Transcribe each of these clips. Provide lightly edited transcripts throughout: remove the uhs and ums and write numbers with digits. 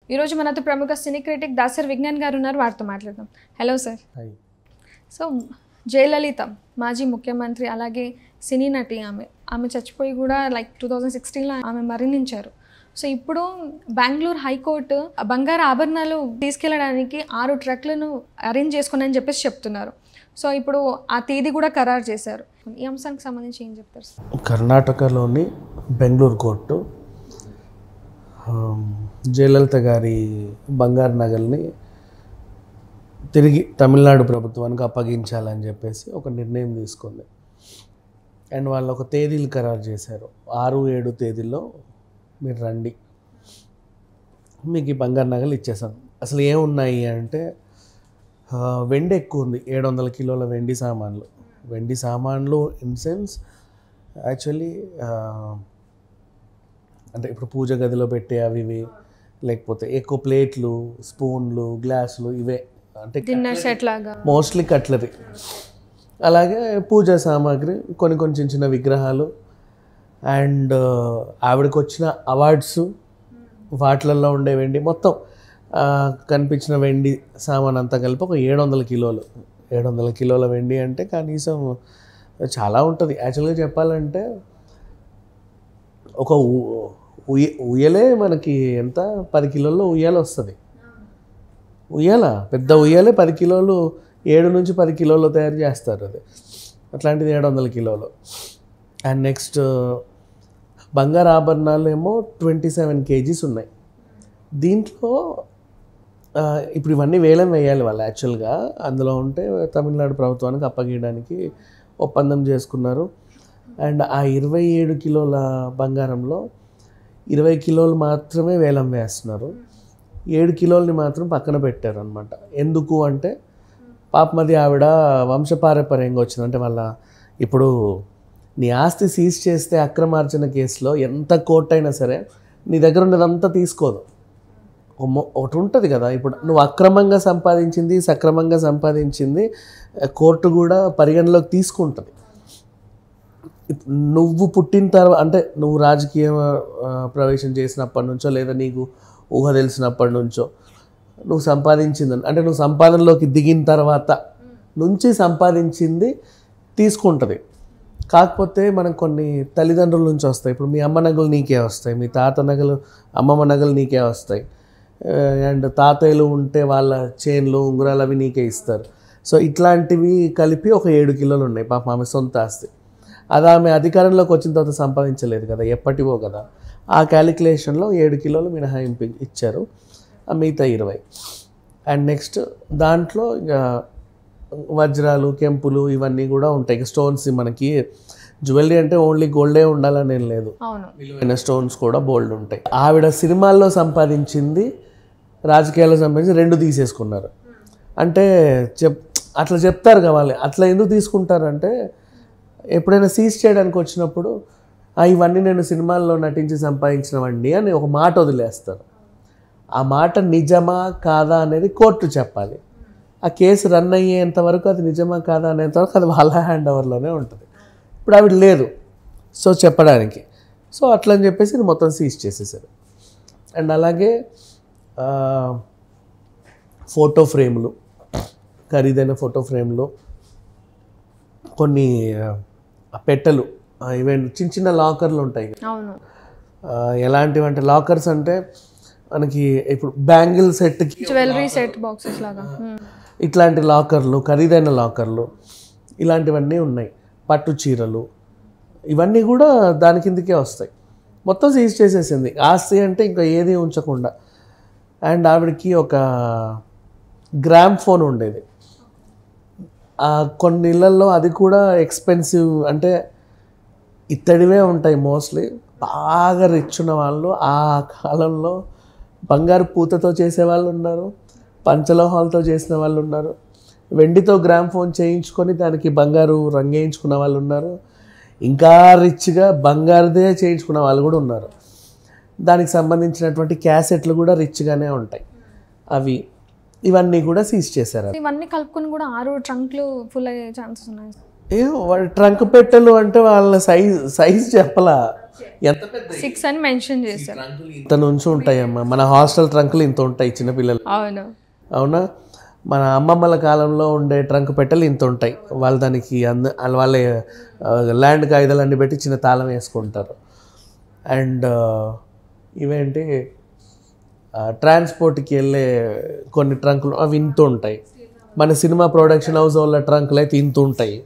ఈరోజు మనతో ప్రముఖ సినీ క్రిటిక్ దాసరి విజ్ఞాన్ గారు ఉన్నారు, వారితో మాట్లాడదాం. Hello sir. సో జయలలిత మాజీ ముఖ్యమంత్రి, అలాగే సినీ నటి, ఆమె చచ్చిపోయి కూడా 2016లో ఆమె మరణించారు. సో ఇప్పుడు బెంగళూరు హైకోర్టు బంగారు ఆభరణాలు తీసుకెళ్ళడానికి 6 ట్రక్లను అరేంజ్ చేసుకున్నాయని చెప్పేసి చెప్తున్నారు. సో ఇప్పుడు ఆ తేదీ కూడా ఖరారు చేశారు. ఈ అంశానికి సంబంధించి ఏం చెప్తారు సార్? కర్ణాటకలోని బెంగళూరు కోర్టు జయలలిత గారి బంగారు నగల్ని తిరిగి తమిళనాడు ప్రభుత్వానికి అప్పగించాలని చెప్పేసి ఒక నిర్ణయం తీసుకుంది. అండ్ వాళ్ళు ఒక తేదీలు ఖరారు చేశారు. 6-7 తేదీల్లో మీరు రండి, మీకు ఈ బంగారు నగలు ఇచ్చేసాను. అసలు ఏమున్నాయి అంటే వెండి ఎక్కువ ఉంది, 700 కిలోల వెండి సామాన్లు ఇన్ సెన్స్ యాక్చువల్లీ అంటే ఇప్పుడు పూజ గదిలో పెట్టే అవి ఇవి, లేకపోతే ఎక్కువ ప్లేట్లు, స్పూన్లు, గ్లాసులు, ఇవే అంటే డిన్నర్ సెట్ లాగా మోస్ట్లీ కట్లరీ. అలాగే పూజా సామాగ్రి, కొన్ని చిన్న చిన్న విగ్రహాలు, అండ్ ఆవిడకి వచ్చిన అవార్డ్స్ వాటిలలో ఉండే వెండి, మొత్తం కనిపించిన వెండి సామాన్ అంతా కలిపి ఒక 700 కిలోల వెండి అంటే కనీసం చాలా ఉంటుంది. యాక్చువల్గా చెప్పాలంటే ఒక ఉయ్యలే మనకి ఎంత 10 కిలోల్లో ఉయ్యాల వస్తుంది. పెద్ద ఉయ్యాలే 10 కిలోలు, 7 నుంచి 10 కిలోలు తయారు చేస్తారు. అది అట్లాంటిది 700 కిలోలు. అండ్ నెక్స్ట్ బంగారు ఆభరణాలు ఏమో 27 kgs ఉన్నాయి. దీంట్లో ఇప్పుడు ఇవన్నీ వేలం వేయాలి వాళ్ళు యాక్చువల్గా. అందులో ఉంటే తమిళనాడు ప్రభుత్వానికి అప్పగించడానికి ఒప్పందం చేసుకున్నారు. అండ్ ఆ 27 కిలోల బంగారంలో 20 కిలోలు మాత్రమే వేలం వేస్తున్నారు, 7 కిలోలని మాత్రం పక్కన పెట్టారు అనమాట. ఎందుకు అంటే పాపమది ఆవిడ వంశపారంపర్యంగా వచ్చింది. అంటే వాళ్ళ ఇప్పుడు నీ ఆస్తి సీజ్ చేస్తే అక్రమార్జన కేసులో ఎంత కోర్టు అయినా సరే నీ దగ్గర ఉన్నదంతా తీసుకోదు. ఒకటి ఉంటుంది కదా, ఇప్పుడు నువ్వు అక్రమంగా సంపాదించింది, సక్రమంగా సంపాదించింది కోర్టు కూడా పరిగణలోకి తీసుకుంటుంది. నువ్వు పుట్టిన తర్వాత అంటే నువ్వు రాజకీయ ప్రవేశం చేసినప్పటి నుంచో, లేదా నీకు ఊహ తెలిసినప్పటి నుంచో నువ్వు సంపాదించింది అంటే నువ్వు సంపాదనలోకి దిగిన తర్వాత నుంచి సంపాదించింది తీసుకుంటుంది. కాకపోతే మనం కొన్ని తల్లిదండ్రుల నుంచి వస్తాయి. ఇప్పుడు మీ అమ్మ నగలు నీకే వస్తాయి, మీ తాత నగలు, అమ్మమ్మ నగలు నీకే వస్తాయి, అండ్ తాతయ్యలు ఉంటే వాళ్ళ చైన్లు, ఉంగరాలు అవి నీకే ఇస్తారు. సో ఇట్లాంటివి కలిపి ఒక 7 కిలోలు ఉన్నాయి. పాపం ఆమె సొంత ఆస్తి. అది ఆమె అధికారంలోకి వచ్చిన తర్వాత సంపాదించలేదు కదా, ఎప్పటివో కదా. ఆ క్యాలిక్యులేషన్లో 7 కిలోలు మినహాయింపు ఇచ్చారు, మిగతా 20. అండ్ నెక్స్ట్ దాంట్లో ఇక వజ్రాలు, కెంపులు ఇవన్నీ కూడా ఉంటాయి. స్టోన్స్, మనకి జ్యువెలరీ అంటే ఓన్లీ గోల్డే ఉండాలని ఏం లేదు, విలువైన స్టోన్స్ కూడా బోల్డ్ ఉంటాయి. ఆవిడ సినిమాల్లో సంపాదించింది, రాజకీయాల్లో సంపాదించి 2 తీసేసుకున్నారు. అంటే అట్లా చెప్తారు కావాలి. అట్లా ఎందుకు తీసుకుంటారంటే ఎప్పుడైనా సీజ్ చేయడానికి వచ్చినప్పుడు ఇవన్నీ నేను సినిమాల్లో నటించి సంపాదించినవండి అని ఒక మాట వదిలేస్తారు. ఆ మాట నిజమా కాదా అనేది కోర్టు చెప్పాలి. ఆ కేసు రన్ అయ్యేంత వరకు అది నిజమా కాదా అనేంత వరకు అది వాళ్ళ హ్యాండ్ ఓవర్లోనే ఉంటుంది. ఇప్పుడు ఆవిడ లేదు సో చెప్పడానికి, సో అట్లా అని చెప్పేసి ఇది మొత్తం సీజ్ చేసేసారు. అండ్ అలాగే ఫోటో ఫ్రేములు, ఖరీదైన ఫోటో ఫ్రేమ్లు, కొన్ని పెట్టెలు, ఈవెన్ చిన్న లాకర్లు ఉంటాయి. ఎలాంటివి అంటే లాకర్స్ అంటే మనకి ఇప్పుడు బ్యాంగిల్ సెట్కి జ్యువెలరీ సెట్ బాక్సెస్ లాగా ఇట్లాంటి లాకర్లు, ఖరీదైన లాకర్లు, ఇలాంటివన్నీ ఉన్నాయి. పట్టు చీరలు, ఇవన్నీ కూడా దాని కిందకే వస్తాయి. మొత్తం సీజ్ చేసేసింది. ఆస్తి అంటే ఇంకా ఏది ఉంచకుండా. అండ్ ఆవిడకి ఒక గ్రామ్ ఫోన్ ఉండేది. కొన్ని ఇళ్ళల్లో అది కూడా ఎక్స్పెన్సివ్, అంటే ఇత్తడివే ఉంటాయి మోస్ట్లీ. బాగా రిచ్ ఉన్న వాళ్ళు ఆ కాలంలో బంగారు పూతతో చేసేవాళ్ళు ఉన్నారు, పంచలోహాలతో చేసిన వాళ్ళు ఉన్నారు, వెండితో గ్రామ్ ఫోన్ చేయించుకొని దానికి బంగారు రంగేయించుకున్న వాళ్ళు ఉన్నారు, ఇంకా రిచ్గా బంగారుదే చేయించుకున్న వాళ్ళు కూడా ఉన్నారు. దానికి సంబంధించినటువంటి క్యాసెట్లు కూడా రిచ్గానే ఉంటాయి. ఇవన్నీ కూడా సీజ్ చేశారు. ఇవన్నీ కలుపుకొని కూడా 6 ట్రంక్లు ఫుల్ అయ్యే ఛాన్సెస్ ఉన్నాయి. వాడి ట్రంక్ పెట్టెలు అంటే వాళ్ళ సైజ్ చెప్పలా, ఎంత పెద్ద 6 అని మెన్షన్ చేశారు. ఇంత నుంచి ఉంటాయమ్మా. మన హాస్టల్ ట్రంకులు ఇంత ఉంటాయి చిన్నపిల్లలు. అవును. అవునా, మన అమ్మమ్మల కాలంలో ఉండే ట్రంక్ పెట్టెలు ఇంత ఉంటాయి. వాళ్ళు దానికి వాళ్ళ ల్యాండ్ కాగితాలన్నీ పెట్టి చిన్న తాళం వేసుకుంటారు. అండ్ ఇవేంటి ట్రాన్స్పోర్ట్కి వెళ్ళే కొన్ని ట్రంకులు అవి ఇంత ఉంటాయి. మన సినిమా ప్రొడక్షన్ హౌస్ వాళ్ళ ట్రంకులు అయితే ఇంత ఉంటాయి.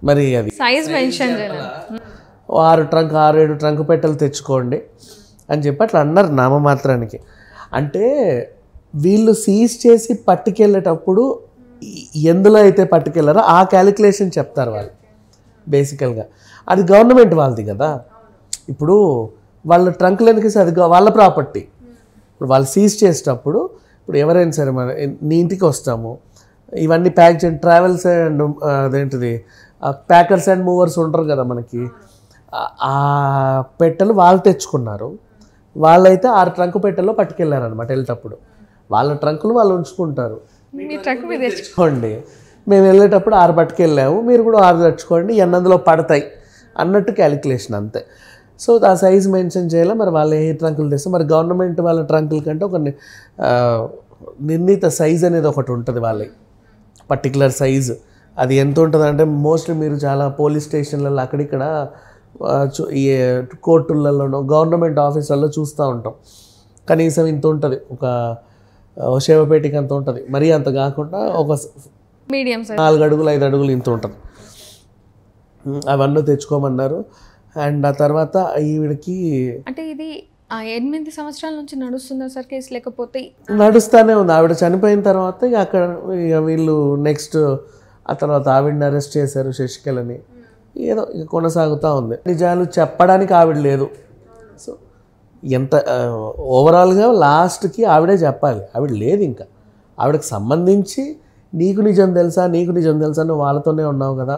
మరి అది సైజ్ మెన్షన్ చేయలేదు. 6-7 ట్రంక్ పెట్టెలు తెచ్చుకోండి అని చెప్పి అట్లా అన్నారు నామమాత్రానికి. అంటే వీళ్ళు సీజ్ చేసి పట్టుకెళ్ళేటప్పుడు ఎందులో అయితే పట్టుకెళ్ళారో ఆ క్యాలిక్యులేషన్ చెప్తారు వాళ్ళు బేసికల్గా. అది గవర్నమెంట్ వాళ్ళది కదా. ఇప్పుడు వాళ్ళ ట్రంకులు ఎందుకు అది వాళ్ళ ప్రాపర్టీ. ఇప్పుడు వాళ్ళు సీజ్ చేసేటప్పుడు ఇప్పుడు ఎవరైనా సరే మన నీ ఇంటికి వస్తాము, ఇవన్నీ ప్యాక్ చేయండి. ట్రావెల్స్ అండ్ అదేంటిది ప్యాకర్స్ అండ్ మూవర్స్ ఉంటారు కదా మనకి, ఆ పెట్టెలు వాళ్ళు తెచ్చుకున్నారు. వాళ్ళైతే 6 ట్రంక్ పెట్టెల్లో పట్టుకెళ్ళారనమాట. వెళ్ళేటప్పుడు వాళ్ళ ట్రంకులు వాళ్ళు ఉంచుకుంటారు. మీ ట్రక్ మీద తెచ్చుకోండి, మేము వెళ్ళేటప్పుడు 6 పట్టుకెళ్ళాము, మీరు కూడా 6 తెచ్చుకోండి, అందులో పడతాయి అన్నట్టు క్యాలిక్యులేషన్ అంతే. సో ఆ సైజ్ మెన్షన్ చేయాలి. మరి వాళ్ళు ఏ ట్రంకులు తెస్తే మరి గవర్నమెంట్ వాళ్ళ ట్రంకుల కంటే ఒక నిర్ణీత సైజ్ అనేది ఒకటి ఉంటుంది వాళ్ళకి, పర్టికులర్ సైజు. అది ఎంత ఉంటుంది అంటే మోస్ట్లీ మీరు చాలా పోలీస్ స్టేషన్లలో అక్కడిక్కడ ఈ కోర్టులలోనో గవర్నమెంట్ ఆఫీసులలో చూస్తూ ఉంటాం. కనీసం ఇంత ఉంటుంది, ఒక శేవపేటికి అంత ఉంటుంది. మరీ అంత కాకుండా ఒక మీడియం సైజ్ 4 అడుగులు 5 అడుగులు ఇంత ఉంటుంది. అవన్నీ తెచ్చుకోమన్నారు. అండ్ ఆ తర్వాత ఈవిడికి అంటే ఇది 8 సంవత్సరాల నుంచి నడుస్తుందా సార్ కేసు, లేకపోతే నడుస్తూనే ఉంది. ఆవిడ చనిపోయిన తర్వాత ఇక అక్కడ ఇక వీళ్ళు నెక్స్ట్ ఆ తర్వాత ఆవిడని అరెస్ట్ చేశారు, శశికళని. ఏదో ఇక కొనసాగుతూ ఉంది. నిజాలు చెప్పడానికి ఆవిడ లేదు. సో ఎంత ఓవరాల్గా లాస్ట్కి ఆవిడే చెప్పాలి. ఆవిడ లేదు ఇంకా. ఆవిడకి సంబంధించి నీకు నిజం తెలుసా నువ్వు వాళ్ళతోనే ఉన్నావు కదా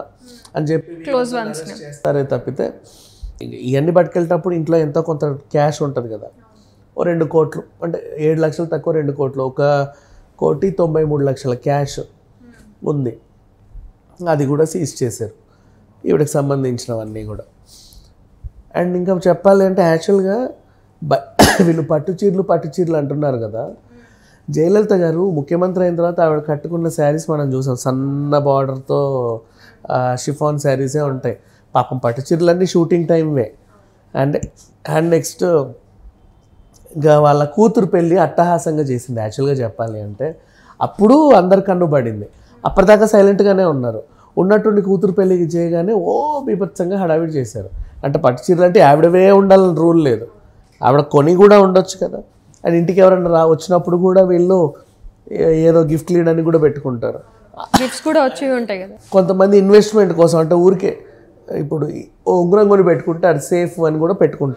అని చెప్పి క్లోజ్ వన్స్ చేస్తారే తప్పితే ఇవన్నీ పట్టుకెళ్ళేటప్పుడు ఇంట్లో ఎంతో కొంత క్యాష్ ఉంటుంది కదా. 2 కోట్లు అంటే 7 లక్షలు తక్కువ 2 కోట్లు, 1,93,00,000 క్యాష్ ఉంది. అది కూడా సీజ్ చేశారు, ఈవిడకి సంబంధించినవన్నీ కూడా. అండ్ ఇంకా చెప్పాలి అంటే యాక్చువల్గా వీళ్ళు పట్టు చీరలు అంటున్నారు కదా. జయలలిత గారు ముఖ్యమంత్రి అయిన తర్వాత ఆవిడ కట్టుకున్న శారీస్ మనం చూసాం, సన్న బార్డర్తో షిఫాన్ శారీసే ఉంటాయి. పాపం పట్టు చీరలన్నీ షూటింగ్ టైంవే. అండ్ నెక్స్ట్ ఇంకా వాళ్ళ కూతురు పెళ్ళి అట్టహాసంగా చేసింది యాక్చువల్గా చెప్పాలి అంటే. అప్పుడు అందరి కన్ను పడింది. అప్పటిదాకా సైలెంట్గానే ఉన్నారు. ఉన్నట్టుండి కూతురు పెళ్ళికి చేయగానే బీభత్సంగా హడావిడి చేశారు. అంటే పట్టు చీరలు అంటే ఆవిడవే ఉండాలని రూల్ లేదు, ఆవిడ కొని కూడా ఉండొచ్చు కదా. అండ్ ఇంటికి ఎవరైనా వచ్చినప్పుడు కూడా వీళ్ళు ఏదో గిఫ్ట్ లీడ్ అని కూడా పెట్టుకుంటారు. గిఫ్ట్స్ కూడా వచ్చి ఉంటాయి కదా. కొంతమంది ఇన్వెస్ట్మెంట్ కోసం అంటే ఊరికే ఇప్పుడు ఉంగరం కొని పెట్టుకుంటే అది సేఫ్ అని కూడా పెట్టుకుంటారు.